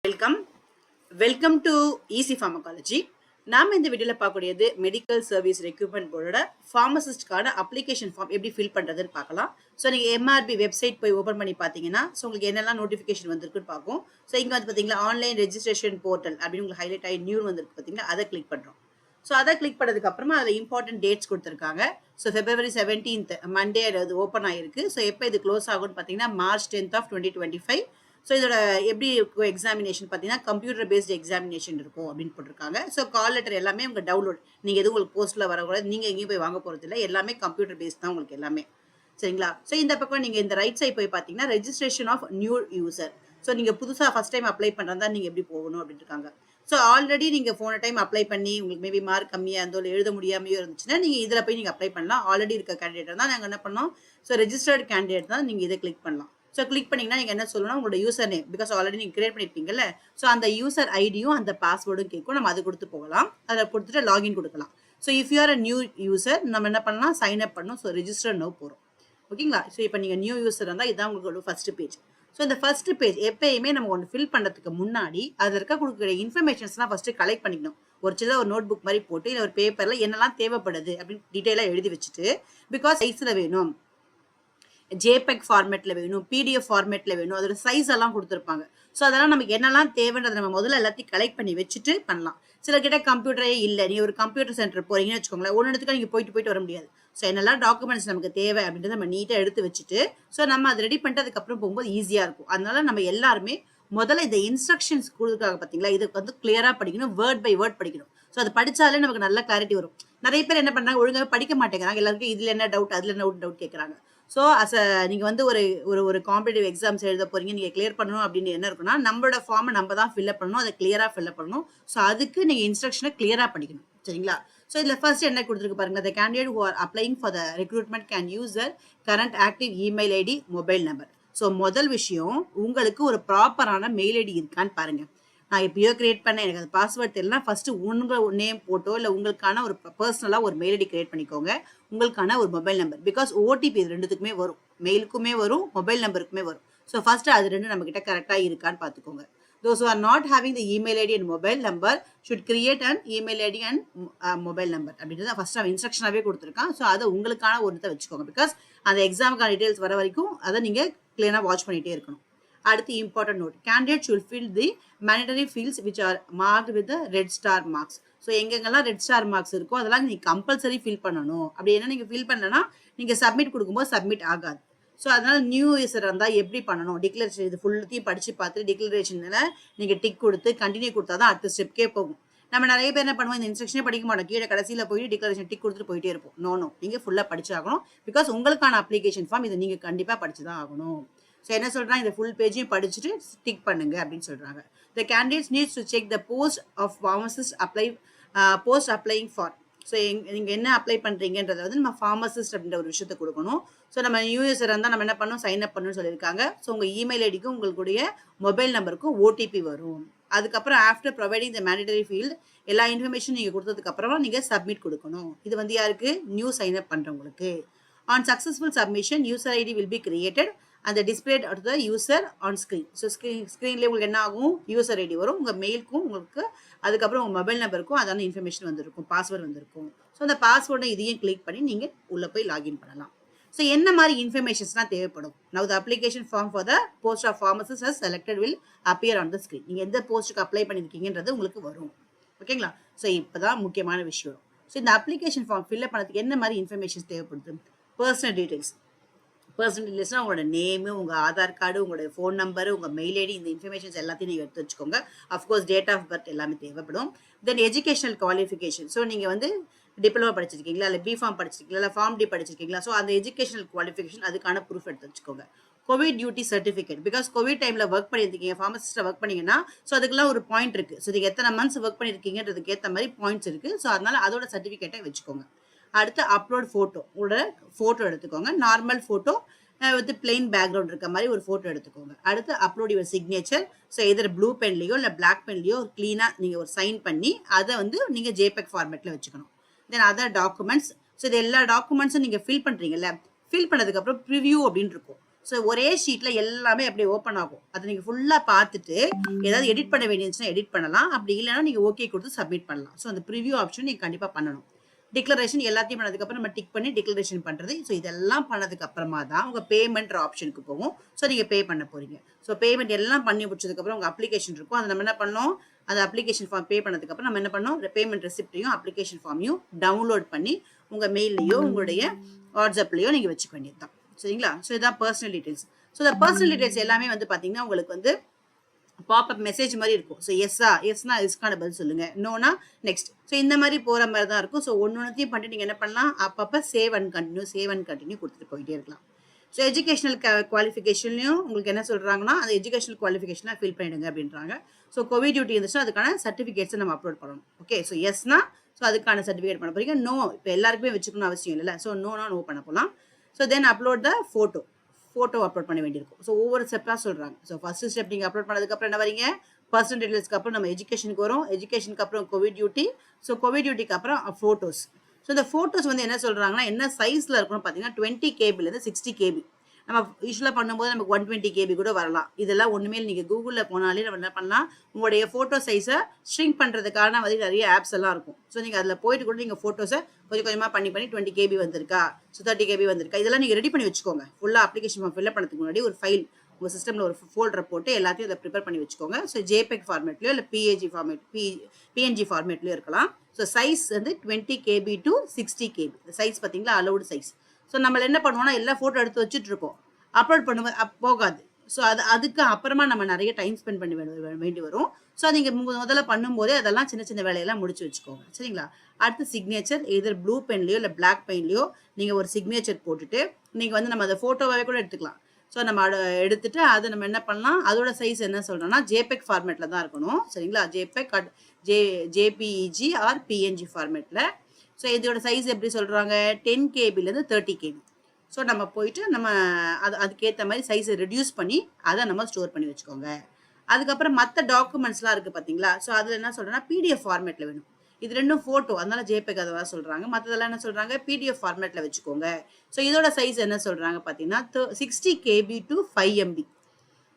Welcome welcome to easy pharmacology. நாம இந்த வீடியோல பார்க்கக்கூடியது மெடிக்கல் சர்வீஸ் ரெக்ரூட்மெண்ட் போர்டோட ஃபார்மசிஸ்ட்கான அப்ளிகேஷன் ஃபார்ம் எப்படி ஃபில் பண்றதுன்னு பார்க்கலாம். ஸோ நீங்க எம்ஆர்பி வெப்சைட் போய் ஓப்பன் பண்ணி பார்த்தீங்கன்னா ஸோ உங்களுக்கு என்னெல்லாம் நோட்டிஃபிகேஷன் வந்திருக்குன்னு பார்ப்போம். ஸோ இங்க வந்து பார்த்தீங்களா ஆன்லைன் ரெஜிஸ்ட்ரேஷன் போர்ட்டல் அப்படின்னு உங்களுக்கு ஹைலைட் ஆகி நியூ வந்திருக்கு பார்த்தீங்களா, அதை கிளிக் பண்றோம். ஸோ அதை கிளிக் பண்ணதுக்கு அப்புறமா அதில் இம்பார்ட்டன்ட் டேட்ஸ் கொடுத்துருக்காங்க. ஸோ February 17th மண்டே அது ஓப்பன் ஆயிருக்கு. ஸோ எப்போ இது க்ளோஸ் ஆகும்னு பார்த்தீங்கன்னா March 10th of 2025. ஸோ இதோட எப்படி இருக்கும் எக்ஸாமினேஷன் பார்த்தீங்கன்னா கம்ப்யூட்டர் பேஸ்ட் எக்ஸாமினேஷன் இருக்கும் அப்படின்னு போட்டிருக்காங்க. ஸோ கால் லெட்டர் எல்லாமே உங்கள் டவுன்லோட், நீங்கள் எதுவும் உங்களுக்கு போஸ்ட்டில் வரக்கூடாது, நீங்கள் எங்கேயும் போய் வாங்க போகிறது இல்லை, எல்லாமே கம்ப்யூட்டர் பேஸ்ட் தான் உங்களுக்கு எல்லாமே. சரிங்களா? ஸோ இந்த பக்கம் நீங்கள் இந்த ரைட் சைட் போய் பார்த்தீங்கன்னா registration of new user. So நீங்கள் புதுசாக ஃபஸ்ட் டைம் அப்ளை பண்ணுறதா நீங்கள் எப்படி போகணும் அப்படின்னு இருக்காங்க. ஸோ ஆல்ரெடி நீங்கள் போன டைம் அப்ளை பண்ணி உங்களுக்கு மேபி மார்க் கம்மியாக இருந்தோ இல்லை எழுத முடியாமையோ இருந்துச்சுன்னா நீங்கள் இதில் போய் நீங்கள் அப்ளை பண்ணலாம். ஆல்ரெடி இருக்க கேண்டிடேட் தான் நாங்கள் என்ன பண்ணோம், ஸோ ரெஜிஸ்டர்ட் கேண்டிடேட் தான் நீங்கள் இதை கிளிக் பண்ணலாம். ஸோ கிளிக் பண்ணிங்கன்னா நீங்கள் என்ன சொல்லணும், உங்களோட யூசர் நேம், பிகாஸ் ஆல்ரெடி நீங்கள் கிரியேட் பண்ணியிருப்பீங்கல்ல, ஸோ அந்த யூசர் ஐடியும் அந்த பாஸ்வேர்டும் கேட்கும், நம்ம அது கொடுத்து போகலாம். அதில் கொடுத்துட்டு லாகின் கொடுக்கலாம். So if you are a new user நம்ம என்ன பண்ணலாம், சைன் அப் பண்ணணும். ஸோ ரெஜிஸ்டர் நோ போகிறோம். ஓகேங்களா? ஸோ இப்போ நீங்கள் நியூ யூசர் இருந்தால் இதுதான் உங்களுக்கு ஃபர்ஸ்ட் பேஜ். ஸோ இந்த ஃபர்ஸ்ட் பேஜ் எப்பயுமே நம்ம ஒன்று ஃபில் பண்ணுறதுக்கு முன்னாடி அதில் இருக்க கொடுக்குற இன்ஃபர்மேஷன்ஸ்லாம் ஃபஸ்ட்டு கலெக்ட் பண்ணிக்கணும். ஒரு சின்ன ஒரு நோட் புக் மாதிரி போட்டு இல்லை ஒரு பேப்பரில் என்னெல்லாம் தேவைப்படுது அப்படின்னு டீட்டெயிலாக எழுதி வச்சுட்டு, பிகாஸ் சைஸில் வேணும், ஜேபெக் ஃபார்மேட்டில் வேணும், பிடிஎஃப் ஃபார்மேட்டில் வேணும், அதோட சைஸ் எல்லாம் கொடுத்துருப்பாங்க. ஸோ அதெல்லாம் நமக்கு என்னெல்லாம் தேவைன்றதை நம்ம முதல்ல எல்லாத்தையும் கலெக்ட் பண்ணி வச்சுட்டு பண்ணலாம். சில கிட்ட கம்ப்யூட்டரே இல்லை, நீங்கள் ஒரு கம்ப்யூட்டர் சென்டர் போகிறீங்கன்னு வச்சுக்கோங்களேன், ஒன்று இடத்துக்கு நீங்கள் போயிட்டு வர முடியாது. ஸோ என்னெல்லாம் டாக்குமெண்ட்ஸ் நமக்கு தேவை அப்படின்றத நம்ம நீட்டாக எடுத்து வச்சுட்டு ஸோ நம்ம அதை ரெடி பண்ணிட்டு அதுக்கப்புறம் போகும்போது ஈஸியாக இருக்கும். அதனால நம்ம எல்லாருமே முதல்ல இந்த இன்ஸ்ட்ரக்ஷன்ஸ் கொடுக்குறாங்க பார்த்தீங்களா, இதுக்கு வந்து கிளியராக படிக்கணும், வேர்ட் பை வேர்ட் படிக்கணும். ஸோ அது படித்தாலே நமக்கு நல்ல கிளாரிட்டி வரும். நிறைய பேர் என்ன பண்ணுறாங்க, ஒழுங்காக படிக்க மாட்டேங்கிறாங்க, எல்லாருக்கும் இதில் என்ன டவுட் அதில் என்ன டவுட் கேட்குறாங்க. ஸோ நீங்கள் வந்து ஒரு காம்படிட்டிவ் எக்ஸாம்ஸ் எழுத போகிறீங்க, நீங்கள் கிளியர் பண்ணணும் அப்படின்னு என்ன இருக்குன்னா, நம்மளோட ஃபார்மை நம்ம தான் ஃபில்அப் பண்ணணும், அதை கிளியராக ஃபில்அப் பண்ணணும். ஸோ அதுக்கு நீங்கள் இன்ஸ்ட்ரக்ஷனை கிளியராக படிக்கணும். சரிங்களா? ஸோ இதில் ஃபர்ஸ்ட் என்ன கொடுத்துருக்கு பாருங்க, the candidate who are applying for the recruitment can use their current active email ID, mobile number. So முதல் விஷயம், உங்களுக்கு ஒரு ப்ராப்பரான மெயில் ஐடி இருக்கான்னு பாருங்க. நான் எப்பயோ கிரியேட் பண்ணேன், எனக்கு அது பாஸ்வேர்ட் தெரியலனா ஃபர்ஸ்ட் உங்கள் நேம் போட்டோ இல்லை உங்களுக்கான ஒரு பர்சனலாக ஒரு மெயில் ஐடி கிரியேட் பண்ணிக்கோங்க, உங்களுக்கான ஒரு மொபைல் நம்பர். பிகாஸ் ஓடிபி இது ரெண்டுத்துக்குமே வரும், மெயிலுக்குமே வரும், மொபைல் நம்பருக்குமே வரும். ஸோ ஃபர்ஸ்ட் அது ரெண்டு நம்மக்கிட்ட கரெக்டாக இருக்கான்னு பார்த்துக்கோங்க. Those who are not having the email ID and mobile number should create an email ID and mobile number அப்படின்றத ஃபர்ஸ்ட் அவன் இன்ஸ்ட்ரக்ஷனாகவே கொடுத்துருக்கான். ஸோ அதை உங்களுக்கான ஒரு இதை வச்சுக்கோங்க. பிகாஸ் அந்த எக்ஸாமுக்கான டீட்டெயில்ஸ் வர வரைக்கும் அதை நீங்கள் கிளியராக வாட்ச் பண்ணிகிட்டே இருக்கணும். அடுத்து important note, candidate should fill the mandatory fields which are marked with the red star marks. So எங்கெங்கெல்லாம் ரெட் ஸ்டார் மார்க்ஸ் இருக்கோ அதெல்லாம் நீங்கள் கம்பல்சரி ஃபில் பண்ணணும். அப்படி என்ன நீங்கள் ஃபில் பண்ணலன்னா நீங்கள் சப்மிட் கொடுக்கும்போது சப்மிட் ஆகாது. ஸோ அதனால் நியூ யூசர் இருந்தால் எப்படி பண்ணணும், டிக்ளரேஷன் இது ஃபுல்லையும் படித்து பார்த்துட்டு டிக்ளரேஷனில் நீங்கள் டிக் கொடுத்து கண்டினியூ கொடுத்தா தான் அடுத்த ஸ்டெப்கே போகும். நம்ம நிறைய பேர் என்ன பண்ணுவோம், இந்த இன்ஸ்ட்ரக்ஷனே படிக்க மாட்டோம், கீழே கடைசியில் போயிட்டு டிக்ளரேஷன் டிக் கொடுத்துட்டு போயிட்டே இருப்போம். நோ, நீங்கள் ஃபுல்லாக படிச்சாகணும். பிகாஸ் உங்களுக்கான அப்ளிகேஷன் ஃபார்ம் இதை நீங்கள் கண்டிப்பாக படிச்சு தான் ஆகணும். ஸோ என்ன சொல்கிறாங்க, இந்த ஃபுல் பேஜையும் படிச்சுட்டு டிக் பண்ணுங்க அப்படின்னு சொல்கிறாங்க. The candidates needs to check the post of pharmacist post applying for. So நீங்கள் என்ன அப்ளை பண்ணுறீங்கன்றதை வந்து நம்ம ஃபார்மசிஸ்ட் அப்படின்ற ஒரு விஷயத்தை கொடுக்கணும். ஸோ நம்ம நியூ யூசர் இருந்தால் நம்ம என்ன பண்ணணும், சைன் அப் பண்ணணும்னு சொல்லியிருக்காங்க. ஸோ உங்கள் இமெயில் ஐடிக்கும் உங்களுடைய மொபைல் நம்பருக்கும் ஓடிபி வரும். அதுக்கப்புறம் after providing the mandatory field எல்லா இன்ஃபர்மேஷன் நீங்கள் கொடுத்ததுக்கப்புறமா நீங்கள் சப்மிட் கொடுக்கணும். இது வந்து யாருக்கு, நியூ சைன் அப் பண்ணுறவங்களுக்கு. On successful submission user ID will be created அந்த displayed at the user on screen. So ஸ்க்ரீன்லேயே உங்களுக்கு என்ன ஆகும், யூசர் ஐடி வரும், உங்கள் மெயிலுக்கும் உங்களுக்கு அதுக்கப்புறம் உங்கள் மொபைல் நம்பருக்கும் அதான இன்ஃபர்மேஷன் வந்திருக்கும், பாஸ்வேர்டு வந்திருக்கும். ஸோ அந்த பாஸ்வேர்டை இதையும் கிளிக் பண்ணி நீங்கள் உள்ளே போய் லாகின் பண்ணலாம். ஸோ என்ன மாதிரி இன்ஃபர்மேஷன்ஸ்லாம் தேவைப்படும், now the application form for the post of pharmacist has selected will appear on the screen. நீங்கள் எந்த போஸ்ட்டுக்கு அப்ளை பண்ணியிருக்கீங்கன்றது உங்களுக்கு வரும். ஓகேங்களா? ஸோ இப்போ தான் முக்கியமான விஷயம். ஸோ இந்த அப்ளிகேஷன் ஃபார்ம் ஃபில்அப் பண்ணதுக்கு என்ன மாதிரி இன்ஃபர்மேஷன்ஸ் தேவைப்படுது, பர்சனல் டீட்டெயில்ஸ். பர்சனல் டீட்டெயில்ஸ்னால் உங்களோட நேமு, உங்கள் ஆதார் கார்டு, உங்களோட ஃபோன் நம்பரு, உங்கள் மெயில் ஐடி, இந்த இன்ஃபர்மேஷன்ஸ் எல்லாத்தையும் நீங்கள் எடுத்து வச்சுக்கோங்க. அஃப்கோர்ஸ் டேட் ஆஃப் பர்த் எல்லாமே தேவைப்படும். தென் எஜுகேஷனல் குவாலிஃபிகேஷன். ஸோ நீங்கள் வந்து டிப்ளமோ படிச்சிருக்கீங்களா, இல்லை பிஃபார்ம் படிச்சிருக்கீங்களா, இல்லை ஃபார்ம் டி படிச்சிருக்கீங்களா, ஸோ அந்த எஜுகேஷனல் குவாலிஃபிகேஷன் அதுக்கான ப்ரூஃப் எடுத்து வச்சுக்கோங்க. Covid duty certificate, because Covid டைமில் ஒர்க் பண்ணியிருக்கீங்க, ஃபார்மசிஸ்ட்டில் ஒர்க் பண்ணிங்கன்னா ஸோ அதுக்கெல்லாம் ஒரு பாயிண்ட் இருக்குது. ஸோ நீங்கள் எத்தனை மந்த்ஸ் ஒர்க் பண்ணியிருக்கீங்கன்றதுக்கு ஏற்ற மாதிரி பாயிண்ட்ஸ் இருக்குது. ஸோ அதனால் அதோட சர்டிஃபிகேட்டை வச்சுக்கோங்க. அடுத்து அப்லோட் ஃபோட்டோ, உங்களோட ஃபோட்டோ எடுத்துக்கோங்க, normal photo with plain background இருக்க மாதிரி ஒரு ஃபோட்டோ எடுத்துக்கோங்க. அடுத்து அப்லோட் யுவர் சிக்னேச்சர். ஸோ எதிர் ப்ளூ பென்லேயோ இல்லை பிளாக் பென்லேயோ ஒரு க்ளீனாக நீங்கள் ஒரு சைன் பண்ணி அதை வந்து நீங்கள் ஜேபெக் ஃபார்மேட்டில் வச்சுக்கணும். Then other documents. ஸோ இது எல்லா டாக்குமெண்ட்ஸும் நீங்கள் ஃபில் பண்ணுறீங்கல்ல, ஃபில் பண்ணதுக்கப்புறம் ப்ரிவ்யூ அப்படின்னு இருக்கும். ஸோ ஒரே ஷீட்ல எல்லாமே அப்படியே ஓப்பன் ஆகும். அதை நீங்க ஃபுல்லா பார்த்துட்டு ஏதாவது எடிட் பண்ண வேண்டியிருந்துச்சுன்னா எடிட் பண்ணலாம். அப்படி இல்லைன்னா நீங்க ஓகே கொடுத்து சப்மிட் பண்ணலாம். ஸோ அந்த ப்ரிவ்யூ ஆப்ஷன் நீங்க கண்டிப்பா பண்ணணும். டிக்ளரேஷன் எல்லாத்தையும் பண்ணதுக்கப்புறம் நம்ம டிக் பண்ணி டிக்ளரேஷன் பண்ணுறது. ஸோ இதெல்லாம் பண்ணதுக்கு அப்புறமா தான் உங்கள் பேமெண்ட் ஆப்ஷனுக்கு போகும். ஸோ நீங்கள் பே பண்ண போகிறீங்க. ஸோ பேமெண்ட் எல்லாம் பண்ணி முடிச்சதுக்கப்புறம் உங்கள் அப்ளிகேஷன் இருக்கும். அதை நம்ம என்ன பண்ணோம், அந்த அப்ளிகேஷன் ஃபார்ம் பே பண்ணதுக்கப்புறம் நம்ம என்ன பண்ணோம், பேமெண்ட் ரெசிப்டையும் அப்ளிகேஷன் ஃபார்மையும் டவுன்லோட் பண்ணி உங்கள் மெயிலையோ உங்களுடைய வாட்ஸ்அப்லையோ நீங்கள் வச்சுக்க வேண்டியது தான். சரிங்களா? ஸோ இதுதான் பர்சனல் டீடைல்ஸ். ஸோ இந்த பர்சனல் டீடைல்ஸ் எல்லாமே வந்து பார்த்தீங்கன்னா உங்களுக்கு வந்து பாப்அப் மெசேஜ் மாதிரி இருக்கும். ஸோ எஸ்னா எஸ்க்கான பதில் சொல்லுங்க, நோனா நெக்ஸ்ட். ஸோ இந்த மாதிரி போகிற மாதிரி தான் இருக்கும். ஸோ ஒன்னொன்னையும் பண்ணிட்டு நீங்கள் என்ன பண்ணலாம், அப்பப்போ சேவ் அண்ட் கண்டினியூ கொடுத்துட்டு போயிட்டே இருக்கலாம். ஸோ எஜுகேஷனல் குவாலிஃபிகேஷன்லையும் உங்களுக்கு என்ன சொல்கிறாங்கன்னா, அந்த எஜுகேஷனல் குவாலிஃபிகேஷனாக ஃபில் பண்ணிடுங்க அப்படின்றாங்க. ஸோ கோவிட் டியூட்டி இருந்துச்சுன்னா அதுக்கான சர்டிஃபிகேட்ஸை நம்ம அப்லோட் பண்ணணும். ஓகே, ஸோ எஸ்னா ஸோ அதுக்கான சர்டிஃபிகேட் பண்ண போறீங்க. நோ இப்போ எல்லாருக்குமே வச்சுக்கணும் அவசியம் இல்லைல்ல. ஸோ நோனா நோ பண்ண போகலாம். So then upload the photo upload பண்ண வேண்டியிருக்கும். ஸோ ஒவ்வொரு ஸ்டெப்பாக சொல்கிறாங்க. ஸோ ஃபர்ஸ்ட் ஸ்டெப் நீங்கள் அப்லோட் பண்ணதுக்கப்புறம் என்ன வரீங்க, பர்சனல் டீடைல்ஸ்க்கு அப்புறம் நம்ம எஜுகேஷனுக்கு வரும். எஜுகேஷனுக்கு அப்புறம் கோவிட் டியூட்டி. ஸோ கோவிட் டியூட்டிக்கு அப்புறம் ஃபோட்டோஸ். ஸோ இந்த ஃபோட்டோஸ் வந்து என்ன சொல்கிறாங்கன்னா, என்ன சைஸில் இருக்கணும் பார்த்தீங்கன்னா 20 கேபிலேருந்து 60 கேபி. நம்ம யூஸ்வலாக பண்ணும்போது நமக்கு 120 கேபி கூட வரலாம். இதெல்லாம் ஒன்றுமே நீங்கள் கூகுளில் போனாலே நம்ம என்ன பண்ணலாம், உங்களுடைய ஃபோட்டோ சைஸை ஷ்ரிங்க் பண்ணுறதுக்கான வந்து நிறைய ஆப்ஸ் எல்லாம் இருக்கும். ஸோ நீங்கள் அதில் போயிட்டு கூட நீங்கள் ஃபோட்டோஸை கொஞ்சம் கொஞ்சமாக பண்ணி 20 கேபி வந்திருக்கா, ஸோ 30 கேபி வந்திருக்கா, இதெல்லாம் நீங்கள் ரெடி பண்ணி வச்சுக்கோங்க. ஃபுல்லாக அப்ளிகேஷன் ஃபார்ம் ஃபில்அப் பண்ணுறதுக்கு முன்னாடி ஒரு ஃபைல் உங்கள் சிஸ்டமில் ஒரு ஃபோல்டரை போட்டு எல்லாத்தையும் அதை ப்ரிப்பேர் பண்ணி வச்சுக்கோங்க. ஸோ ஜேபெக் ஃபார்மேட்லையோ இல்லை பிஎன்ஜி ஃபார்மேட்லையோ இருக்கலாம். ஸோ சைஸ் வந்து 20 கேபி டு 60 கேபி. சைஸ் பார்த்தீங்களா, அலௌடு சைஸ். ஸோ நம்ம என்ன பண்ணுவோம்னா எல்லா ஃபோட்டோ எடுத்து வச்சுட்டு இருக்கோம், அப்லோட் பண்ணும்போது போகாது. ஸோ அதுக்கு அப்புறமா நம்ம நிறைய டைம் ஸ்பெண்ட் பண்ணி வேண்டி வரும். ஸோ நீங்கள் முதல்ல பண்ணும்போதே அதெல்லாம் சின்ன சின்ன வேலையெல்லாம் முடிச்சு வச்சுக்கோங்க. சரிங்களா? அடுத்து சிக்னேச்சர் எதர் ப்ளூ பென்லையோ இல்லை பிளாக் பென்லையோ நீங்கள் ஒரு சிக்னேச்சர் போட்டுட்டு நீங்கள் வந்து நம்ம அதை ஃபோட்டோவாகவே கூட எடுத்துக்கலாம். ஸோ நம்ம எடுத்துட்டு அதை நம்ம என்ன பண்ணலாம், அதோட சைஸ் என்ன சொல்கிறோன்னா ஜேபெக் ஃபார்மேட்டில் தான் இருக்கணும். சரிங்களா? ஜேபெக் ஜேபிஇஜி ஆர் பிஎன்ஜி ஃபார்மேட்டில். ஸோ இதோட சைஸ் எப்படி சொல்கிறாங்க, 10 கேபிலேருந்து 30 கேபி. ஸோ நம்ம போயிட்டு நம்ம அதுக்கேற்ற மாதிரி சைஸை ரெடியூஸ் பண்ணி அதை நம்ம ஸ்டோர் பண்ணி வச்சுக்கோங்க. அதுக்கப்புறம் மற்ற டாக்குமெண்ட்ஸ்லாம் இருக்குது பார்த்தீங்களா, ஸோ அதில் என்ன சொல்கிறேன்னா பிடிஎஃப் ஃபார்மேட்டில் வேணும். இது ரெண்டும் ஃபோட்டோ, அதனால ஜேபெக் அதை சொல்கிறாங்க. மற்றதெல்லாம் என்ன சொல்கிறாங்க, பிடிஎஃப் ஃபார்மேட்டில் வச்சுக்கோங்க. ஸோ இதோட சைஸ் என்ன சொல்கிறாங்க பார்த்தீங்கன்னா 60 KP to 5 MB.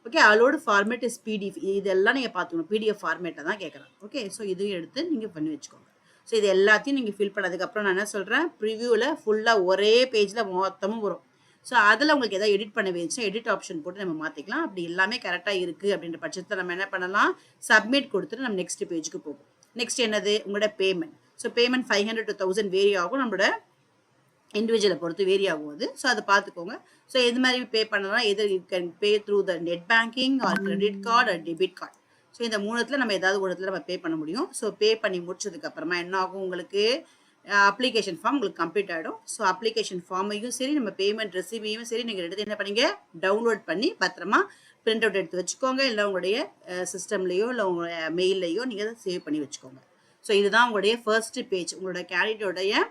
Okay, allowed format is PDF. இதெல்லாம் நீங்கள் பார்த்துக்கணும், பிடிஎஃப் ஃபார்மேட்டை தான் கேட்குறாங்க. ஓகே, ஸோ இதையும் எடுத்து நீங்கள் பண்ணி வச்சுக்கோங்க. ஸோ இது எல்லாத்தையும் நீங்கள் ஃபில் பண்ணதுக்கப்புறம் நான் என்ன சொல்கிறேன், ப்ரிவ்யூவில் ஃபுல்லாக ஒரே பேஜில் மொத்தமும் வரும். ஸோ அதில் உங்களுக்கு எதாவது எடிட் பண்ண வேணுச்சுன்னா எடிட் ஆப்ஷன் போட்டு நம்ம மாற்றிக்கலாம். அப்படி எல்லாமே கரெக்டாக இருக்குது அப்படின்ற பட்சத்தில் நம்ம என்ன பண்ணலாம், சப்மிட் கொடுத்துட்டு நம்ம நெக்ஸ்ட் பேஜுக்கு போகும். நெக்ஸ்ட் என்னது, உங்களோட payment. So payment 500 to 1000 vary ஆகும், நம்மளோட இண்டிவிஜுவலை பொறுத்து வேரி ஆகும் அது. ஸோ அதை பார்த்துக்கோங்க. ஸோ எது மாதிரி பே பண்ணலாம், எது you can pay through the net banking or credit card R debit card. So இந்த மூணுத்தில் நம்ம ஏதாவது ஒரு இடத்துல நம்ம பே பண்ண முடியும். ஸோ பே பண்ணி முடிச்சதுக்கப்புறமா என்ன ஆகும், உங்களுக்கு அப்ளிகேஷன் ஃபார்ம் உங்களுக்கு கம்ப்ளீட் ஆகிடும். ஸோ அப்ளிகேஷன் ஃபார்மையும் சரி நம்ம பேமெண்ட் ரெசிபியும் சரி நீங்கள் எடுத்து என்ன பண்ணீங்க, டவுன்லோட் பண்ணி பத்திரமா பிரிண்ட் அவுட் எடுத்து வச்சுக்கோங்க. இல்லை உங்களுடைய சிஸ்டம்லேயோ இல்லை உங்களுடைய மெயிலையோ நீங்கள் அதை சேவ் பண்ணி வச்சுக்கோங்க. ஸோ இதுதான் உங்களுடைய ஃபர்ஸ்ட் பேஜ். உங்களோட கேண்டிடேட்டோடைய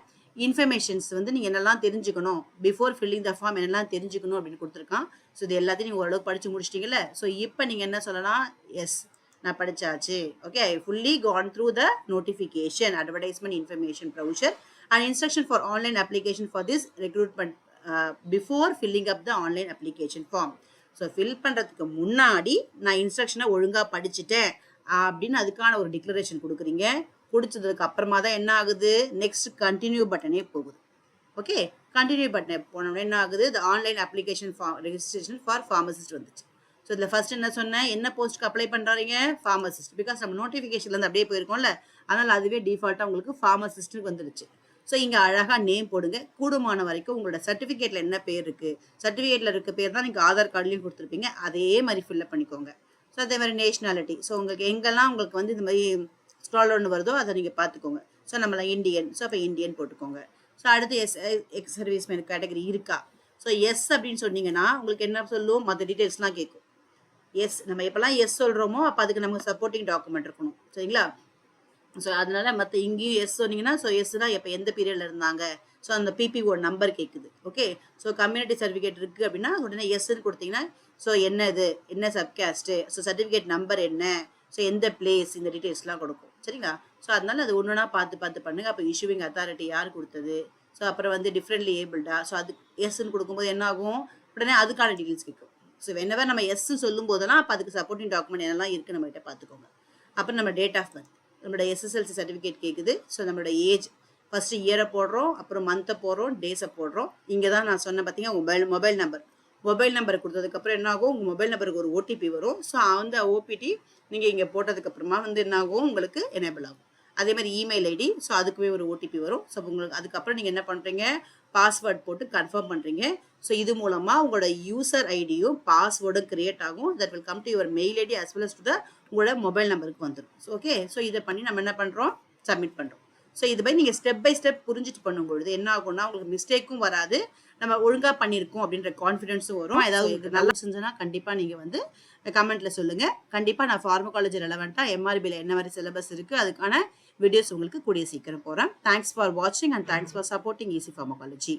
இன்ஃபர்மேஷன்ஸ் வந்து நீங்கள் என்னெல்லாம் தெரிஞ்சுக்கணும், பிஃபோர் ஃபில்லிங் த ஃபார்ம் என்னெல்லாம் தெரிஞ்சுக்கணும் அப்படின்னு கொடுத்துருக்கான். ஸோ இது எல்லாத்தையும் நீங்கள் ஓரளவுக்கு படித்து முடிச்சிட்டிங்கல்ல. ஸோ இப்போ நீங்கள் என்ன சொல்லலாம், எஸ் நான் படிச்சாச்சு. Okay, I fully gone through the notification, advertisement, information, brochure and instruction for online application for this recruitment before filling up the online application form. So fill பண்ணுறதுக்கு முன்னாடி நான் இன்ஸ்ட்ரக்ஷனை ஒழுங்காக படிச்சுட்டேன் அப்படின்னு அதுக்கான ஒரு டிக்ளரேஷன் கொடுக்குறீங்க. கொடுத்ததுக்கு அப்புறமா தான் என்ன ஆகுது, நெக்ஸ்ட் கண்டினியூ பட்டனே போகுது. ஓகே, கண்டினியூ பட்டன் போனோம்னா என்ன ஆகுது, த online application registration for pharmacist வந்துச்சு. ஸோ இதில் ஃபர்ஸ்ட் என்ன சொன்னேன், என்ன போஸ்ட்டுக்கு அப்ளை பண்ணுறீங்க, ஃபார்மசிஸ்ட். பிகாஸ் நம்ம நோட்டிஃபிகேஷன்லேருந்து அப்படியே போயிருக்கோம்ல, அதனால் அதுவே டிஃபால்ட்டாக உங்களுக்கு ஃபார்மசிஸ்ட்டுக்கு வந்துடுச்சு. ஸோ இங்கே அழகாக நேம் போடுங்க. கூடுமான வரைக்கும் உங்களோட சர்டிஃபிகேட்டில் என்ன பேர் இருக்குது, சர்டிஃபிகேட்டில் இருக்க பேர் தான் நீங்கள் ஆதார் கார்டுலையும் கொடுத்துருப்பீங்க, அதே மாதிரி ஃபில்அப் பண்ணிக்கோங்க. ஸோ அதே மாதிரி நேஷ்னாலிட்டி. ஸோ உங்களுக்கு எங்கெல்லாம் உங்களுக்கு வந்து இந்த மாதிரி ஸ்க்ரால் ஒன்று வருதோ அதை நீங்கள் பார்த்துக்கோங்க. ஸோ நம்மள இந்தியன், ஸோ அப்போ இந்தியன் போட்டுக்கோங்க. ஸோ அடுத்து எக்ஸ் சர்வீஸ்மேன் கேட்டகரி இருக்கா. ஸோ எஸ் அப்படின்னு சொன்னீங்கன்னா உங்களுக்கு என்ன சொல்லும், மற்ற டீட்டெயில்ஸ்லாம் கேட்கும். எஸ் நம்ம எப்போல்லாம் எஸ் சொல்கிறோமோ அப்போ அதுக்கு நமக்கு சப்போர்ட்டிங் டாக்குமெண்ட் இருக்கணும். சரிங்களா? ஸோ அதனால மற்ற இங்கேயும் எஸ் சொன்னீங்கன்னா, ஸோ எஸ்னா எப்போ எந்த பீரியடில் இருந்தாங்க, ஸோ அந்த பிபிஓ நம்பர் கேட்குது. ஓகே, ஸோ கம்யூனிட்டி சர்டிஃபிகேட் இருக்குது அப்படின்னா உடனே எஸ்ன்னு கொடுத்தீங்கன்னா, ஸோ என்னது, என்ன சப்காஸ்ட்டு, ஸோ சர்டிஃபிகேட் நம்பர் என்ன, ஸோ எந்த பிளேஸ், இந்த டீட்டெயில்ஸ்லாம் கொடுக்கும். சரிங்களா? ஸோ அதனால அது ஒன்றுனா பார்த்து பண்ணுங்க. அப்போ இஷ்யூவிங் அத்தாரிட்டி யார் கொடுத்தது, ஸோ அப்புறம் வந்து டிஃப்ரெண்ட்லி ஏபிள்டா, ஸோ அது எஸ்ன்னு கொடுக்கும்போது என்ன ஆகும், உடனே அதுக்கான டீட்டெயில்ஸ் கேட்கும். ஸோ வெனவர் நம்ம எஸ் சொல்லும் போதெல்லாம் அப்போ அதுக்கு சப்போர்ட்டிங் டாக்குமெண்ட் என்னெல்லாம் இருக்குது நம்மகிட்ட பார்த்துக்கோங்க. அப்புறம் நம்ம டேட் ஆஃப் பர்த், நம்மளோட எஸ்எஸ்எல்சி சர்டிஃபிகேட் கேட்குது. ஸோ நம்மளோட ஏஜ் ஃபஸ்ட்டு இயரை போடுறோம், அப்புறம் மந்த்தை போடுறோம், டேஸை போடுறோம். இங்கே தான் நான் சொன்னேன் பார்த்தீங்கன்னா மொபைல் நம்பர் கொடுத்ததுக்கப்புறம் என்ன ஆகும், உங்கள் மொபைல் நம்பருக்கு ஒரு ஓடிபி வரும். ஸோ அந்த ஓபிடி நீங்கள் இங்கே போட்டதுக்கப்புறமா வந்து என்ன ஆகும், உங்களுக்கு எனேபிள் ஆகும். அதே மாதிரி இமெயில் ஐடி, ஸோ அதுக்குமே ஒரு ஓடிபி வரும். ஸோ உங்களுக்கு அதுக்கப்புறம் நீங்கள் என்ன பண்ணுறீங்க, பாஸ்வேர்ட் போட்டு கன்ஃபார்ம் பண்ணுறீங்க. ஸோ இது மூலமாக உங்களோட யூசர் ஐடியும் பாஸ்வேர்டும் கிரியேட் ஆகும். That will come to your mail ID as well as to the உங்களோட மொபைல் நம்பருக்கு வந்துடும். ஸோ ஓகே, ஸோ இதை பண்ணி நம்ம என்ன பண்ணுறோம், சப்மிட் பண்ணுறோம். ஸோ இது மாதிரி நீங்கள் ஸ்டெப் பை ஸ்டெப் புரிஞ்சுட்டு பண்ணும்பொழுது என்ன ஆகும்னா, உங்களுக்கு மிஸ்டேக்கும் வராது, நம்ம ஒழுங்காக பண்ணியிருக்கோம் அப்படின்ற கான்ஃபிடென்ஸும் வரும். ஏதாவது உங்களுக்கு நல்லா செஞ்சுன்னா கண்டிப்பாக நீங்கள் வந்து கமெண்ட்டில் சொல்லுங்கள். கண்டிப்பாக நான் ஃபார்மகாலஜி ரெலவெண்ட்டாக எம்ஆர்பியில் என்ன மாதிரி சிலபஸ் இருக்குது அதுக்கான வீடியோஸ் உங்களுக்கு கூடிய சீக்கிரம் போகிறேன். தேங்க்ஸ் ஃபார் வாட்சிங் and thanks for supporting easy pharmacology.